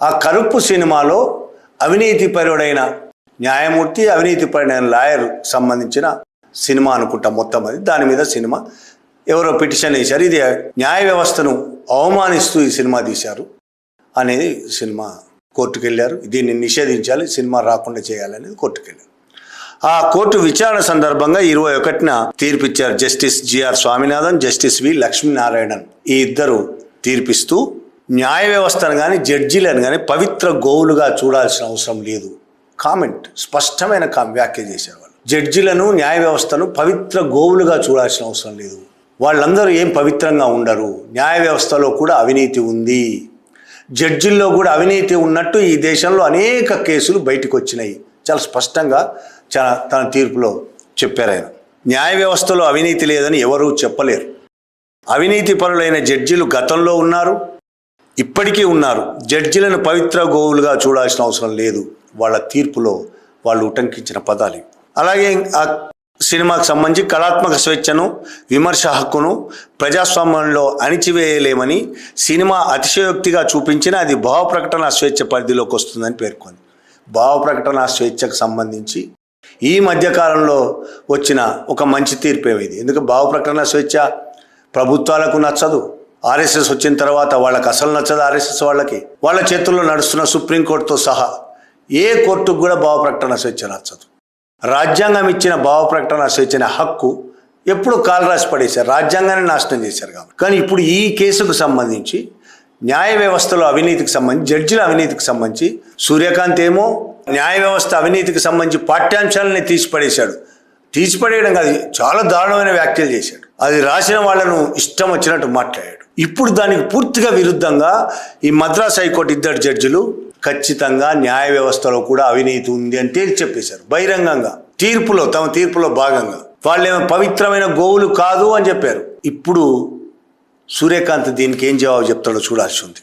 ఆ కరుపు సినిమాలో అవినీతిపరుడైన న్యాయమూర్తి, అవినీతిపరుడైన లాయర్ సంబంధించిన సినిమా అనుకుంటా మొత్తం. అది దాని మీద సినిమా ఎవరో పిటిషన్ వేశారు, ఇది న్యాయ వ్యవస్థను అవమానిస్తూ ఈ సినిమా తీశారు అనేది సినిమా కోర్టుకు వెళ్ళారు. దీన్ని నిషేధించాలి, సినిమా రాకుండా చేయాలనేది కోర్టుకు వెళ్ళారు. ఆ కోర్టు విచారణ సందర్భంగా 21న తీర్పిచ్చారు జస్టిస్ జిఆర్ స్వామినాథన్, జస్టిస్ వి లక్ష్మీనారాయణన్. ఈ ఇద్దరు తీర్పిస్తూ న్యాయ వ్యవస్థను కానీ జడ్జీలను కానీ పవిత్ర గోవులుగా చూడాల్సిన అవసరం లేదు. కామెంట్, స్పష్టమైన వ్యాఖ్య చేశారు. వాళ్ళు జడ్జీలను, న్యాయ వ్యవస్థను పవిత్ర గోవులుగా చూడాల్సిన అవసరం లేదు. వాళ్ళందరూ ఏం పవిత్రంగా ఉండరు. న్యాయ వ్యవస్థలో కూడా అవినీతి ఉంది, జడ్జిల్లో కూడా అవినీతి ఉన్నట్టు ఈ దేశంలో అనేక కేసులు బయటకు వచ్చినాయి. చాలా స్పష్టంగా తన తీర్పులో చెప్పారు ఆయన. న్యాయ వ్యవస్థలో అవినీతి లేదని ఎవరూ చెప్పలేరు. అవినీతి పరులైన జడ్జీలు గతంలో ఉన్నారు, ఇప్పటికీ ఉన్నారు. జడ్జీలను పవిత్ర గోవులుగా చూడాల్సిన అవసరం లేదు. వాళ్ళ తీర్పులో వాళ్ళు ఉటంకించిన పదాలు. అలాగే ఆ సినిమాకు సంబంధించి కళాత్మక స్వేచ్ఛను, విమర్శ హక్కును ప్రజాస్వామ్యంలో అణిచివేయలేమని సినిమా అతిశయోక్తిగా చూపించిన అది భావ ప్రకటన స్వేచ్ఛ పరిధిలోకి వస్తుందని పేర్కొంది. భావ ప్రకటన స్వేచ్ఛకు సంబంధించి ఈ మధ్యకాలంలో వచ్చిన ఒక మంచి తీర్పే ఇది. ఎందుకు భావ ప్రకటన స్వేచ్ఛ ప్రభుత్వాలకు నచ్చదు. ఆర్ఎస్ఎస్ వచ్చిన తర్వాత వాళ్ళకి అసలు నచ్చదు. ఆర్ఎస్ఎస్ వాళ్ళ చేతుల్లో నడుస్తున్న సుప్రీంకోర్టుతో సహా ఏ కోర్టుకు కూడా భావ ప్రకటన స్వేచ్ఛ నచ్చదు. రాజ్యాంగం ఇచ్చిన భావ ప్రకటన స్వేచ్ఛ హక్కు ఎప్పుడు కాలరాసి పడేశారు, రాజ్యాంగాన్ని నాశనం చేశారు కాబట్టి. కానీ ఇప్పుడు ఈ కేసుకు సంబంధించి న్యాయ వ్యవస్థలో అవినీతికి సంబంధించి, జడ్జిల అవినీతికి సంబంధించి సూర్యకాంత్ ఏమో న్యాయ వ్యవస్థ అవినీతికి సంబంధించి పాఠ్యాంశాలని తీసిపడేశాడు. తీసిపడేయడం కాదు, చాలా దారుణమైన వ్యాఖ్యలు చేశాడు. అది రాసిన వాళ్ళను ఇష్టం వచ్చినట్టు మాట్లాడాడు. ఇప్పుడు దానికి పూర్తిగా విరుద్ధంగా ఈ మద్రాస్ హైకోర్టు ఇద్దరు జడ్జిలు ఖచ్చితంగా న్యాయ వ్యవస్థలో కూడా అవినీతి ఉంది అని తేల్చి చెప్పేశారు బహిరంగంగా. తమ తీర్పులో భాగంగా వాళ్ళేమో పవిత్రమైన గోవులు కాదు అని చెప్పారు. ఇప్పుడు సూర్యకాంత్ దీనికి ఏం జవాబు చెప్తాడో చూడాల్సి ఉంది.